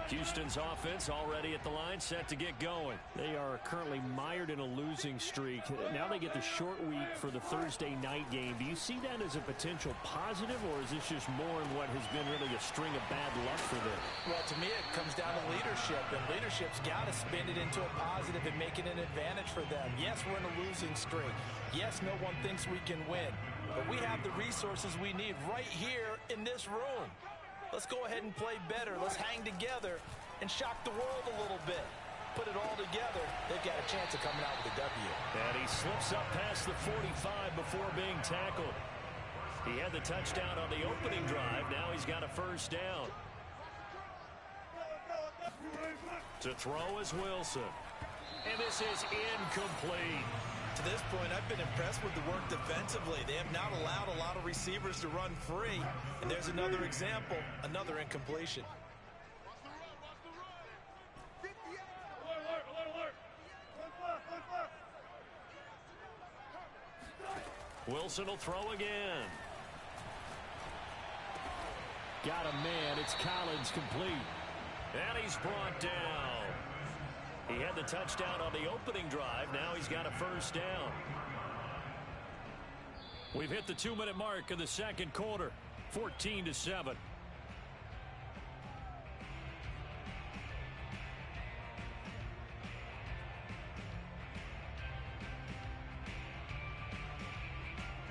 Houston's offense already at the line, set to get going. They are currently mired in a losing streak. Now they get the short week for the Thursday night game. Do you see that as a potential positive, or is this just more in what has been really a string of bad luck for them? Well, to me, it comes down to leadership, and leadership's got to spin it into a positive and make it an advantage for them. Yes, we're in a losing streak. Yes, no one thinks we can win, but we have the resources we need right here in this room. Let's go ahead and play better. Let's hang together and shock the world a little bit. Put it all together. They've got a chance of coming out with a W. And he slips up past the 45 before being tackled. He had the touchdown on the opening drive. Now he's got a first down. To throw is Wilson. And this is incomplete. To this point, I've been impressed with the work defensively. They have not allowed a lot of receivers to run free. And there's another example, another incompletion. Wilson will throw again. Got a man. It's Collins complete. And he's brought down. He had the touchdown on the opening drive. Now he's got a first down. We've hit the 2-minute mark of the second quarter. 14-7.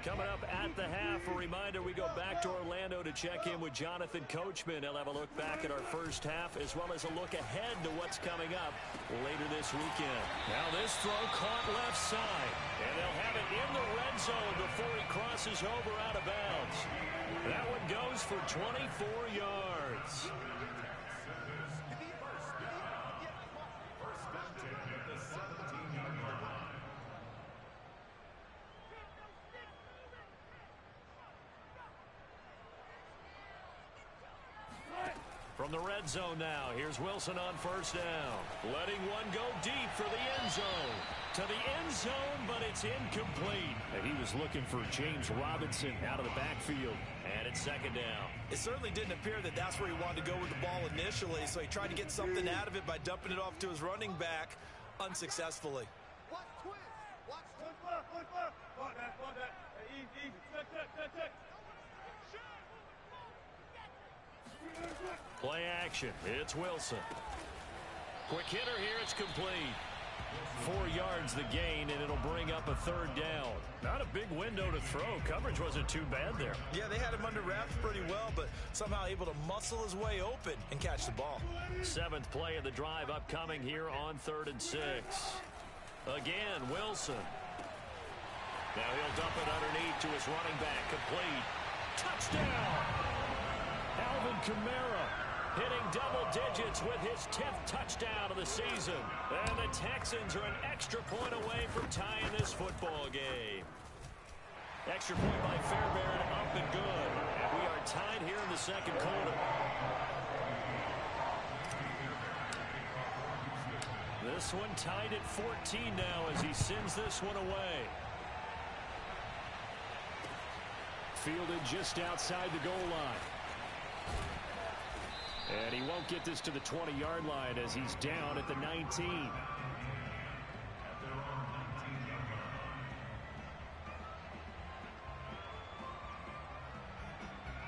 Coming up at the half, a reminder, we go back to Orlando to check in with Jonathan Coachman. He'll have a look back at our first half as well as a look ahead to what's coming up later this weekend. Now this throw caught left side, and they'll have it in the red zone before he crosses over out of bounds. That one goes for 24 yards. From the red zone now, here's Wilson on first down. Letting one go deep for the end zone. To the end zone, but it's incomplete. And he was looking for James Robinson out of the backfield. And it's second down. It certainly didn't appear that that's where he wanted to go with the ball initially, so he tried to get something out of it by dumping it off to his running back unsuccessfully. Play action. It's Wilson. Quick hitter here. It's complete. 4 yards the gain, and it'll bring up a third down. Not a big window to throw. Coverage wasn't too bad there. Yeah, they had him under wraps pretty well, but somehow able to muscle his way open and catch the ball. 7th play of the drive upcoming here on 3rd and 6. Again, Wilson. Now he'll dump it underneath to his running back. Complete. Touchdown! Alvin Kamara hitting double digits with his 10th touchdown of the season. And the Texans are an extra point away from tying this football game. Extra point by Fairbairn, up and good. And we are tied here in the second quarter. This one tied at 14 now as he sends this one away. Fielded just outside the goal line. And he won't get this to the 20-yard line as he's down at the 19.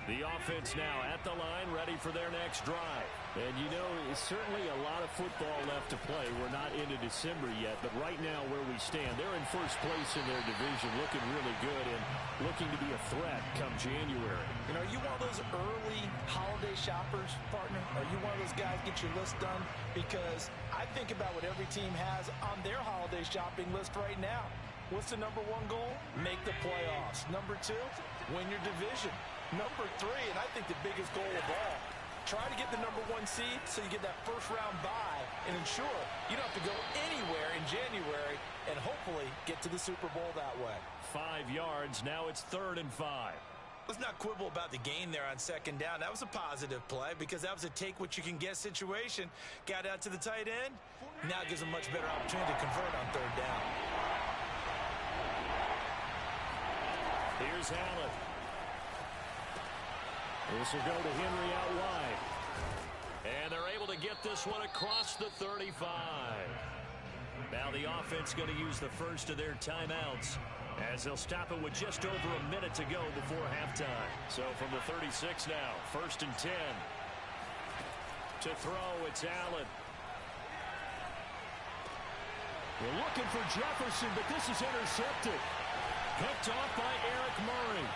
The offense now at the line, ready for their next drive. And you know, it's certainly a lot of football left to play. We're not into December yet, but right now where we stand, they're in first place in their division, looking really good and looking to be a threat come January. You know, are you one of those early holiday shoppers, partner? Are you one of those guys get your list done? Because I think about what every team has on their holiday shopping list right now. What's the number 1 goal? Make the playoffs. Number 2, win your division. Number 3, and I think the biggest goal of all, try to get the number 1 seed so you get that first-round bye and ensure you don't have to go anywhere in January and hopefully get to the Super Bowl that way. 5 yards. Now it's 3rd and 5. Let's not quibble about the gain there on second down. That was a positive play because that was a take-what-you-can-get situation. Got out to the tight end. Now it gives a much better opportunity to convert on 3rd down. Here's Allen. This will go to Henry out wide. And they're able to get this one across the 35. Now the offense going to use the first of their timeouts, as they'll stop it with just over a minute to go before halftime. So from the 36 now, 1st and 10. To throw, it's Allen. We're looking for Jefferson, but this is intercepted. Picked off by Eric Murray.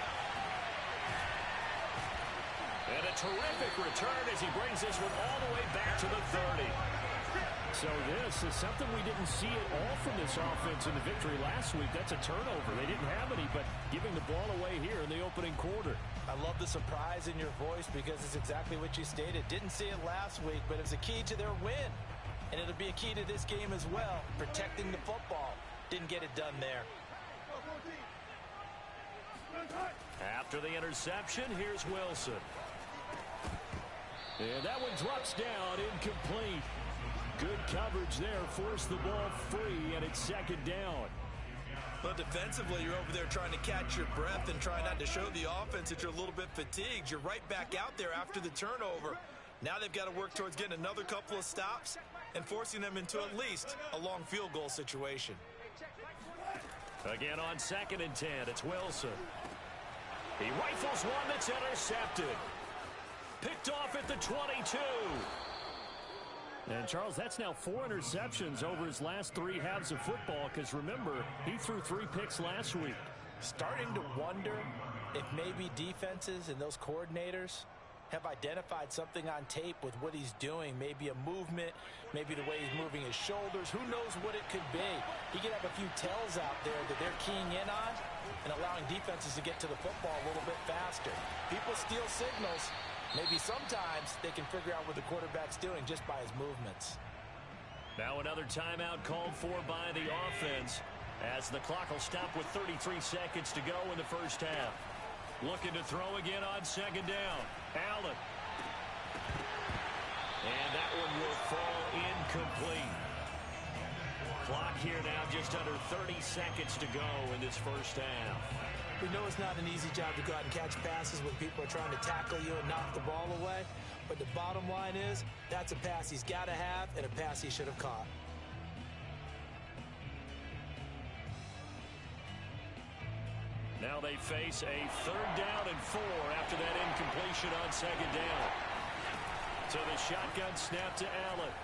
And a terrific return as he brings this one all the way back to the 30. So this is something we didn't see at all from this offense in the victory last week. That's a turnover. They didn't have any, but giving the ball away here in the opening quarter. I love the surprise in your voice because it's exactly what you stated. Didn't see it last week, but it's a key to their win. And it'll be a key to this game as well, protecting the football. Didn't get it done there. After the interception, here's Wilson. And that one drops down, incomplete. Good coverage there, forced the ball free, and it's 2nd down. But defensively, you're over there trying to catch your breath and try not to show the offense that you're a little bit fatigued. You're right back out there after the turnover. Now they've got to work towards getting another couple of stops and forcing them into at least a long field goal situation. Again on 2nd and 10, it's Wilson. He rifles one that's intercepted. Picked off at the 22. And, Charles, that's now 4 interceptions over his last 3 halves of football because, remember, he threw 3 picks last week. Starting to wonder if maybe defenses and those coordinators have identified something on tape with what he's doing. Maybe a movement, maybe the way he's moving his shoulders. Who knows what it could be? He could have a few tells out there that they're keying in on and allowing defenses to get to the football a little bit faster. People steal signals. Maybe sometimes they can figure out what the quarterback's doing just by his movements. Now another timeout called for by the offense as the clock will stop with 33 seconds to go in the first half. Looking to throw again on 2nd down. Allen. And that one will fall incomplete. Clock here now just under 30 seconds to go in this first half. We know it's not an easy job to go out and catch passes when people are trying to tackle you and knock the ball away. But the bottom line is, that's a pass he's got to have and a pass he should have caught. Now they face a 3rd down and 4 after that incompletion on 2nd down. So the shotgun snap to Allen.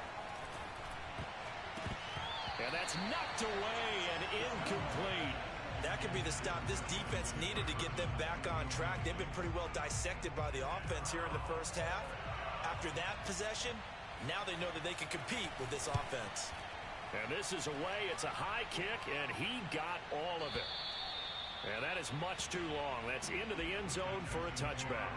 And that's knocked away and incomplete. That could be the stop this defense needed to get them back on track. They've been pretty well dissected by the offense here in the first half. After that possession, now they know that they can compete with this offense. And this is away. It's a high kick, and he got all of it. And that is much too long. That's into the end zone for a touchback.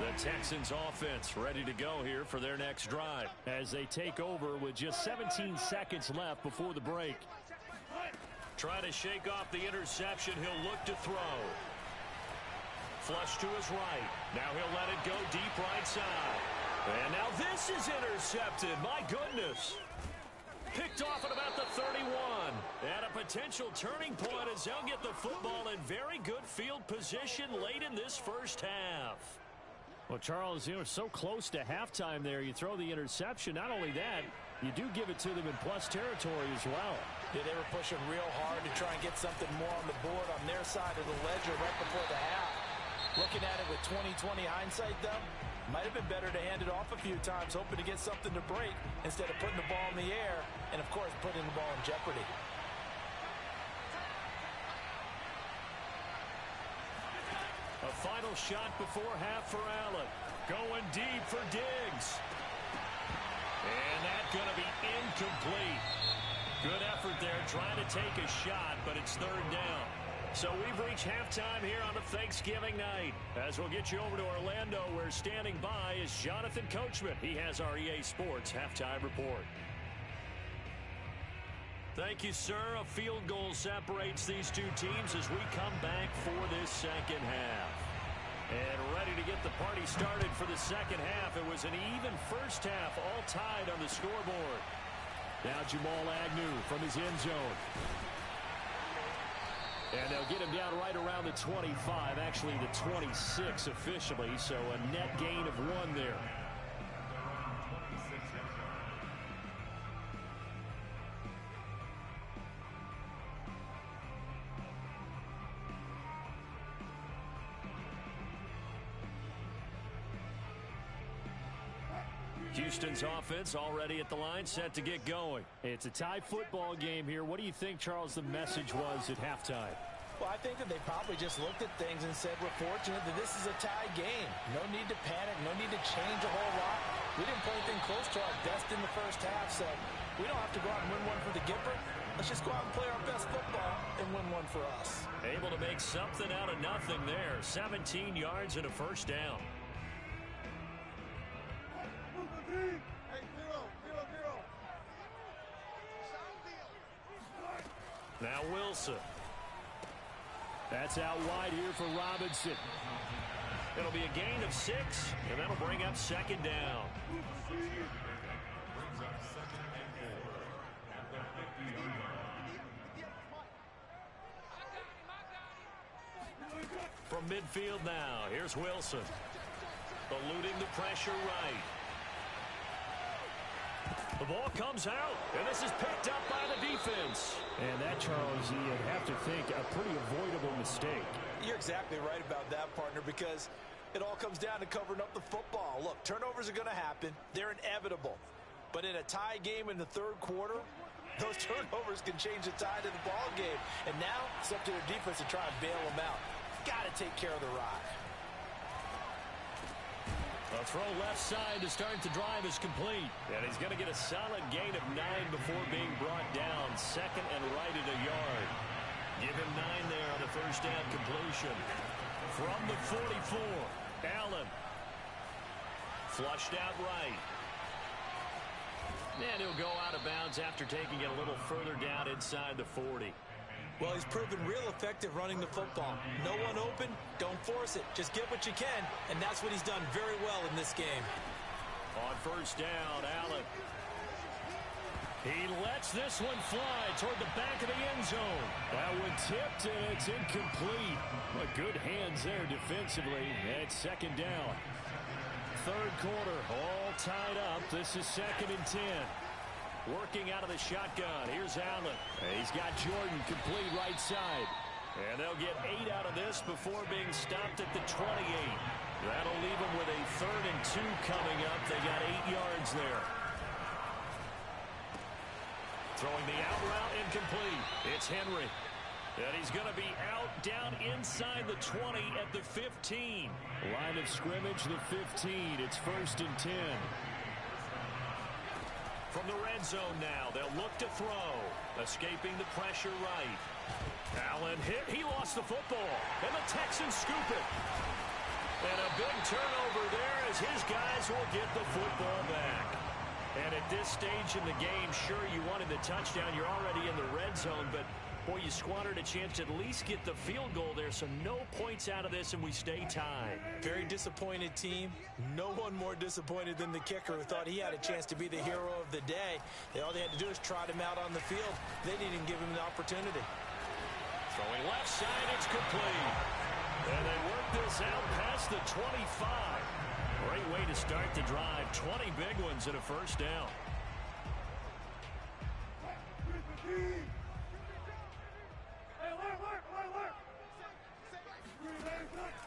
The Texans offense ready to go here for their next drive as they take over with just 17 seconds left before the break. Trying to shake off the interception. He'll look to throw. Flush to his right. Now he'll let it go deep right side. And now this is intercepted. My goodness. Picked off at about the 31. And a potential turning point as they'll get the football in very good field position late in this first half. Well, Charles, you know, so close to halftime there. You throw the interception. Not only that, you do give it to them in plus territory as well. Yeah, they were pushing real hard to try and get something more on the board on their side of the ledger right before the half. Looking at it with 20/20 hindsight, though, might have been better to hand it off a few times, hoping to get something to break instead of putting the ball in the air and, of course, putting the ball in jeopardy. A final shot before half for Allen. Going deep for Diggs. And that's going to be incomplete. Good effort there trying to take a shot, but it's 3rd down. So we've reached halftime here on a Thanksgiving night. As we'll get you over to Orlando, where standing by is Jonathan Coachman. He has our EA Sports halftime report. Thank you, sir. A field goal separates these two teams as we come back for this second half. And ready to get the party started for the second half. It was an even first half, all tied on the scoreboard. Now Jamal Agnew from his end zone. And they'll get him down right around the 25, actually the 26 officially, so a net gain of 1 there. Houston's offense already at the line, set to get going. It's a tie football game here. What do you think, Charles, the message was at halftime? Well, I think that they probably just looked at things and said, we're fortunate that this is a tie game. No need to panic, no need to change a whole lot. We didn't play anything close to our best in the first half, so we don't have to go out and win one for the Gipper. Let's just go out and play our best football and win one for us. Able to make something out of nothing there. 17 yards and a first down. Now Wilson. That's out wide here for Robinson. It'll be a gain of 6, and that'll bring up second down. From midfield now, here's Wilson. Eluding the pressure right. The ball comes out, and this is picked up by the defense. And that, Charles, you'd have to think a pretty avoidable mistake. You're exactly right about that, partner, because it all comes down to covering up the football. Look, turnovers are going to happen. They're inevitable. But in a tie game in the third quarter, those turnovers can change the tide of the ball game. And now it's up to their defense to try and bail them out. Got to take care of the rock. A throw left side to start the drive is complete. And he's going to get a solid gain of 9 before being brought down. Second and right at a yard. Give him 9 there on the first down completion. From the 44, Allen. Flushed out right. And he'll go out of bounds after taking it a little further down inside the 40. Well, he's proven real effective running the football. No one open, don't force it. Just get what you can, and that's what he's done very well in this game. On first down, Allen. He lets this one fly toward the back of the end zone. That one tipped, and it's incomplete. Well, good hands there defensively. It's second down. Third quarter, all tied up. This is second and 10. Working out of the shotgun. Here's Allen. He's got Jordan complete right side. And they'll get 8 out of this before being stopped at the 28. That'll leave them with a 3rd and 2 coming up. They got 8 yards there. Throwing the out route incomplete. It's Henry. And he's going to be out down inside the 20 at the 15. Line of scrimmage, the 15. It's 1st and 10. From the red zone now, they'll look to throw. Escaping the pressure right. Allen hit. He lost the football. And the Texans scoop it. And a big turnover there as his guys will get the football back. And at this stage in the game, sure, you wanted the touchdown. You're already in the red zone, but boy, you squandered a chance to at least get the field goal there, so no points out of this, and we stay tied. Very disappointed team. No one more disappointed than the kicker, who thought he had a chance to be the hero of the day. All they had to do is trot him out on the field. They didn't even give him the opportunity. Throwing left side, it's complete. And they work this out past the 25. Great way to start the drive. 20 big ones and a first down.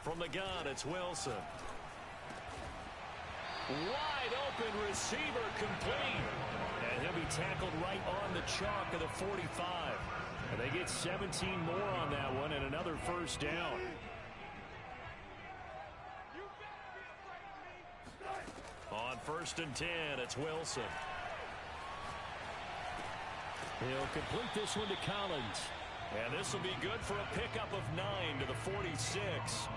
From the gun, it's Wilson. Wide open receiver complete. And he'll be tackled right on the chalk of the 45. And they get 17 more on that one and another first down. On 1st and 10, it's Wilson. He'll complete this one to Collins. And this will be good for a pickup of 9 to the 46.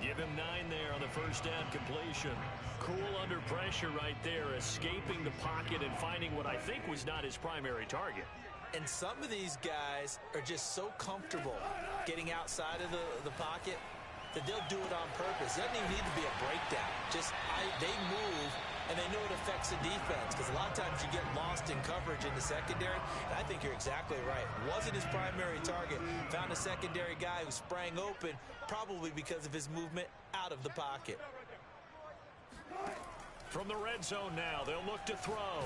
Give him 9 there on the first down completion. Cool under pressure right there, escaping the pocket and finding what I think was not his primary target. And some of these guys are just so comfortable getting outside of the pocket that they'll do it on purpose. It doesn't even need to be a breakdown. They move, and they know it affects the defense, because a lot of times you get lost in coverage in the secondary. And I think you're exactly right. Wasn't his primary target. Found a secondary guy who sprang open, probably because of his movement out of the pocket. From the red zone now, they'll look to throw.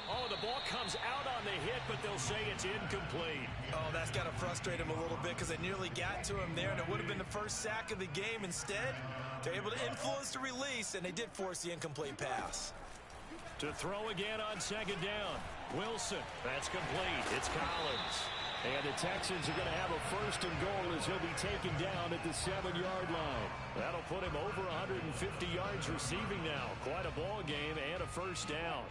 Oh, the ball comes out on the hit, but they'll say it's incomplete. Oh, that's got to frustrate him a little bit, because they nearly got to him there, and it would have been the first sack of the game. Instead, they're able to influence the release, and they did force the incomplete pass. To throw again on second down. Wilson, that's complete. It's Collins. And the Texans are going to have a first and goal as he'll be taken down at the 7-yard line. That'll put him over 150 yards receiving now. Quite a ball game and a first down.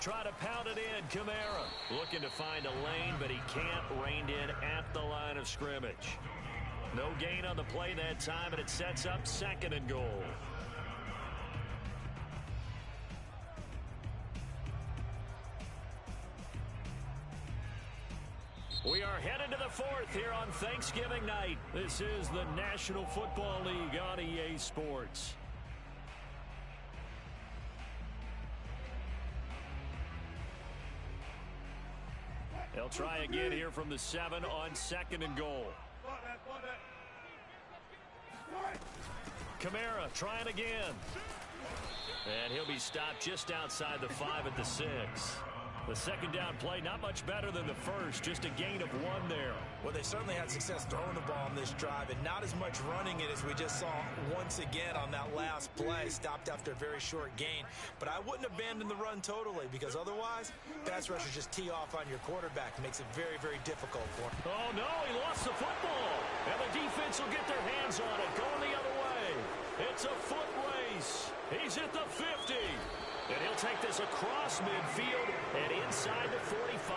Try to pound it in, Kamara. Looking to find a lane, but he can't. Reined in at the line of scrimmage. No gain on the play that time, and it sets up second and goal. We are headed to the fourth here on Thanksgiving night. This is the National Football League on EA Sports. They'll try again here from the 7 on second and goal. Kamara trying again. And he'll be stopped just outside the 5 at the 6. The second down play, not much better than the first, just a gain of 1 there. Well, they certainly had success throwing the ball on this drive, and not as much running it as we just saw once again on that last play. Stopped after a very short gain. But I wouldn't abandon the run totally, because otherwise, pass rushers just tee off on your quarterback. It makes it very, very difficult for him. Oh, no, he lost the football. And the defense will get their hands on it, going the other way. It's a foot race. He's at the 50. And he'll take this across midfield and inside the 45.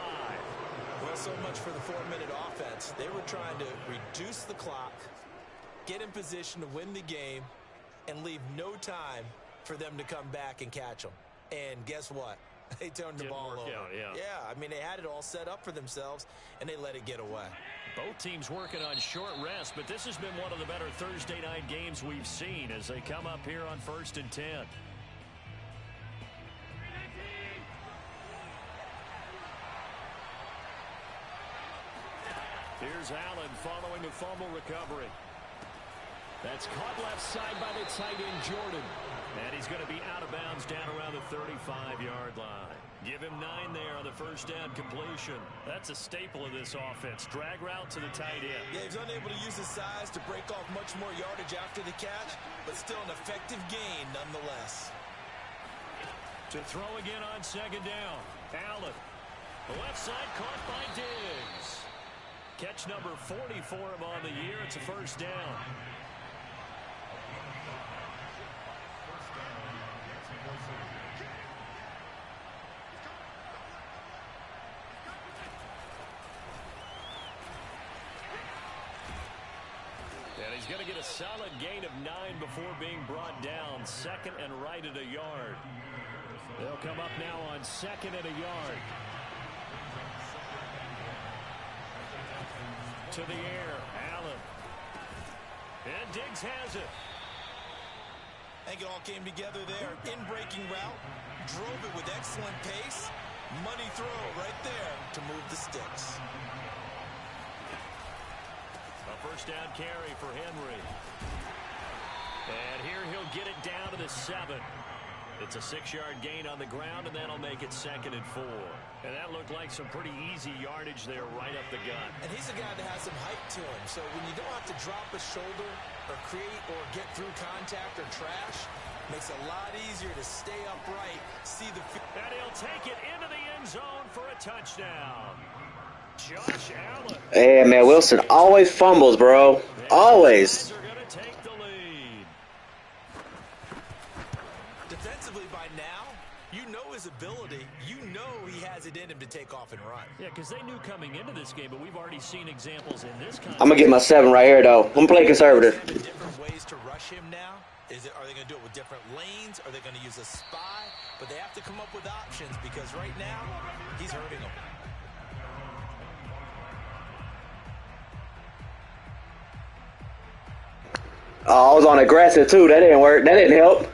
Well, so much for the 4-minute offense. They were trying to reduce the clock, get in position to win the game, and leave no time for them to come back and catch them. And guess what? They turned the ball over. Yeah, I mean, they had it all set up for themselves, and they let it get away. Both teams working on short rest, but this has been one of the better Thursday night games we've seen as they come up here on 1st and 10. Here's Allen following a fumble recovery. That's caught left side by the tight end, Jordan. And he's going to be out of bounds down around the 35-yard line. Give him 9 there on the first down completion. That's a staple of this offense. Drag route to the tight end. Yeah, he's unable to use his size to break off much more yardage after the catch, but still an effective gain nonetheless. To throw again on second down. Allen. The left side caught by Diggs. Catch number 40 for him on the year. It's a first down. And he's going to get a solid gain of 9 before being brought down. Second and right at a yard. They'll come up now on second and a yard. To the air, Allen. And Diggs has it. I think it all came together there. In-breaking route, drove it with excellent pace. Money throw right there to move the sticks. A first down carry for Henry. And here he'll get it down to the 7. It's a 6-yard gain on the ground, and that'll make it second and 4. And that looked like some pretty easy yardage there right up the gut. And he's a guy that has some height to him. So when you don't have to drop a shoulder or create or get through contact or trash, makes it a lot easier to stay upright, see the field. And he'll take it into the end zone for a touchdown. Josh Allen. Hey, man, Wilson always fumbles, bro. Always. They're going to take the lead. Defensively, Yeah, because they knew coming into this game, but we've already seen examples in this kind. I'm going to get my 7 right here, though. I'm going to play conservative. Different ways to rush him now. Are they going to do it with different lanes? Are they going to use a spy? But they have to come up with options because right now, he's hurting them. Oh, I was on aggressive, too. That didn't work. That didn't help.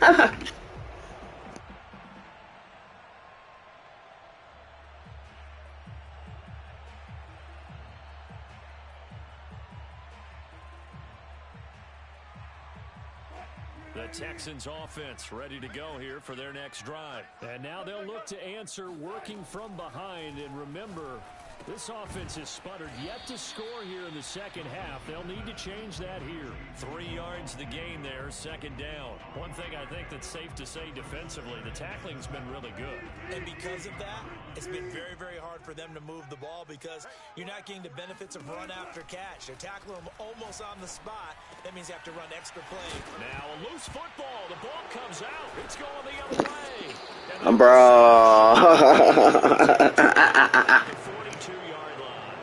The Texans offense ready to go here for their next drive. And now they'll look to answer working from behind. And remember, this offense has sputtered yet to score here in the second half. They'll need to change that here. 3 yards the gain there, second down. One thing I think that's safe to say defensively, the tackling's been really good. And because of that, it's been very, very hard for them to move the ball because you're not getting the benefits of run after catch. They're tackling them almost on the spot. That means you have to run extra plays. Now a loose football. The ball comes out. It's going the other way. Bro. 42-yard line.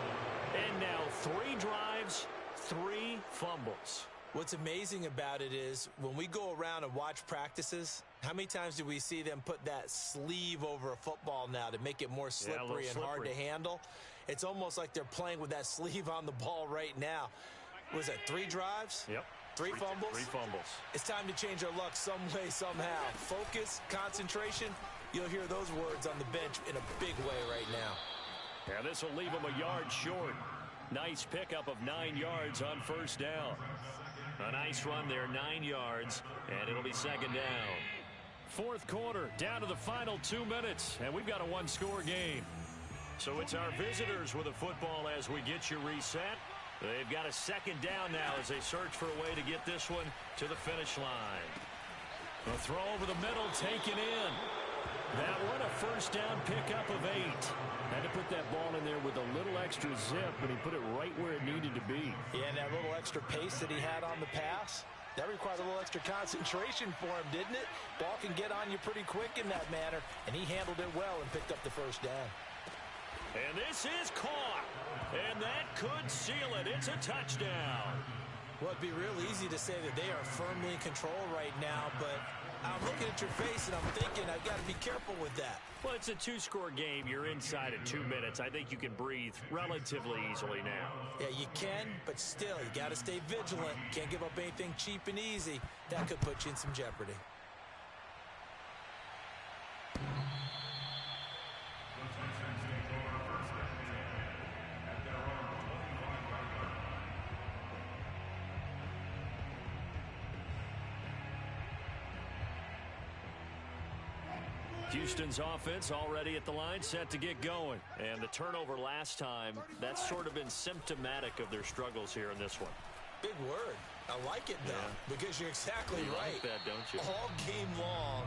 And now 3 drives, 3 fumbles. What's amazing about it is when we go around and watch practices, how many times do we see them put that sleeve over a football now to make it more slippery and hard to handle? It's almost like they're playing with that sleeve on the ball right now. Was that 3 drives? Yep. 3 fumbles? 3 fumbles. It's time to change our luck some way, somehow. Focus, concentration, you'll hear those words on the bench in a big way right now. Yeah, this will leave them a yard short. Nice pickup of 9 yards on first down. A nice run there, 9 yards, and it'll be second down. Fourth quarter, down to the final 2 minutes, and we've got a 1-score game. So it's our visitors with a football as we get you reset. They've got a second down now as they search for a way to get this one to the finish line. A throw over the middle, taken in. That one, a first down pickup of 8. Had to put that ball in there with a little extra zip, but he put it right where it needed to be. Yeah, and that little extra pace that he had on the pass, that required a little extra concentration for him, didn't it? Ball can get on you pretty quick in that manner, and he handled it well and picked up the first down. And this is caught, and that could seal it. It's a touchdown. Well, it'd be real easy to say that they are firmly in control right now, but I'm looking at your face and I'm thinking I've got to be careful with that. Well, it's a 2-score game. You're inside at 2 minutes. I think you can breathe relatively easily now. Yeah, you can, but still, you got to stay vigilant. Can't give up anything cheap and easy. That could put you in some jeopardy. Houston's offense already at the line, set to get going. And the turnover last time, that's sort of been symptomatic of their struggles here in this one. Big word. I like it, though, because you're exactly right. Like that, don't you? All game long,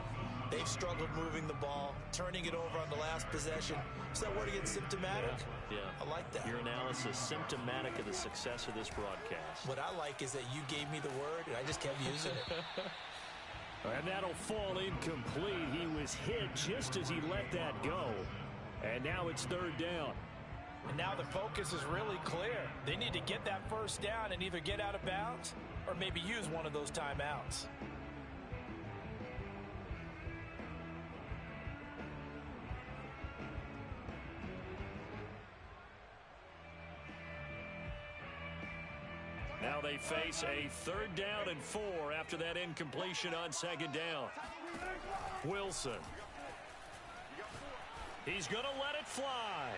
they've struggled moving the ball, turning it over on the last possession. Is that word again, symptomatic? Yeah. I like that. Your analysis, symptomatic of the success of this broadcast. What I like is that you gave me the word, and I just kept using it. And that'll fall incomplete. He was hit just as he let that go. And now it's third down. And now the focus is really clear. They need to get that first down and either get out of bounds or maybe use one of those timeouts. Now they face a 3rd down and 4 after that incompletion on 2nd down. Wilson. He's going to let it fly.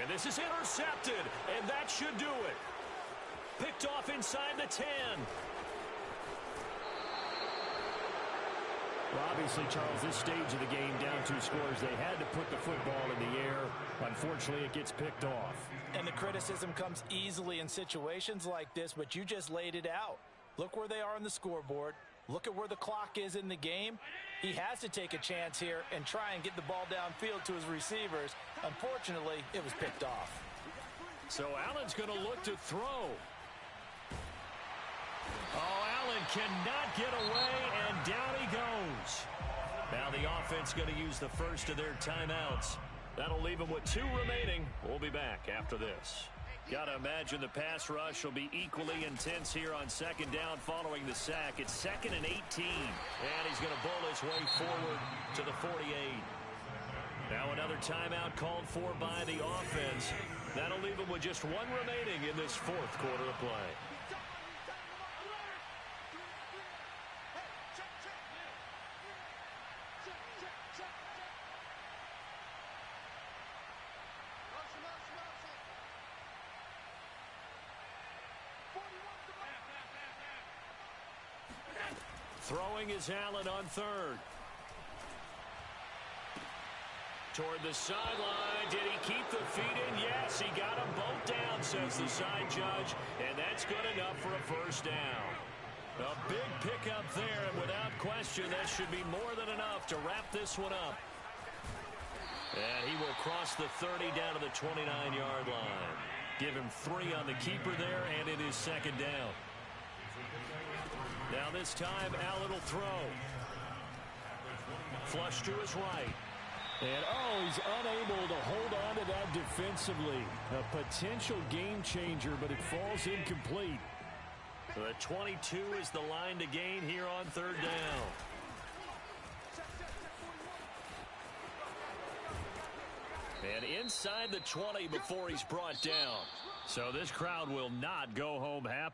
And this is intercepted, and that should do it. Picked off inside the 10. Well, obviously, Charles, this stage of the game, down 2 scores, they had to put the football in the air. Unfortunately, it gets picked off. And the criticism comes easily in situations like this, but you just laid it out. Look where they are on the scoreboard. Look at where the clock is in the game. He has to take a chance here and try and get the ball downfield to his receivers. Unfortunately, it was picked off. So Allen's going to look to throw. Oh, Allen cannot get away, and down he goes. Now the offense going to use the first of their timeouts. That'll leave him with 2 remaining. We'll be back after this. Got to imagine the pass rush will be equally intense here on second down following the sack. It's 2nd and 18. And he's going to bull his way forward to the 48. Now another timeout called for by the offense. That'll leave him with just 1 remaining in this 4th quarter of play. Throwing is Allen on 3rd. Toward the sideline. Did he keep the feet in? Yes, he got them both down, says the side judge. And that's good enough for a first down. A big pickup there, and without question, that should be more than enough to wrap this one up. And he will cross the 30 down to the 29-yard line. Give him 3 on the keeper there, and it is 2nd down. Now this time, Allen will throw. Flush to his right. And, he's unable to hold on to that defensively. A potential game changer, but it falls incomplete. The 22 is the line to gain here on 3rd down. And inside the 20 before he's brought down. So this crowd will not go home happy.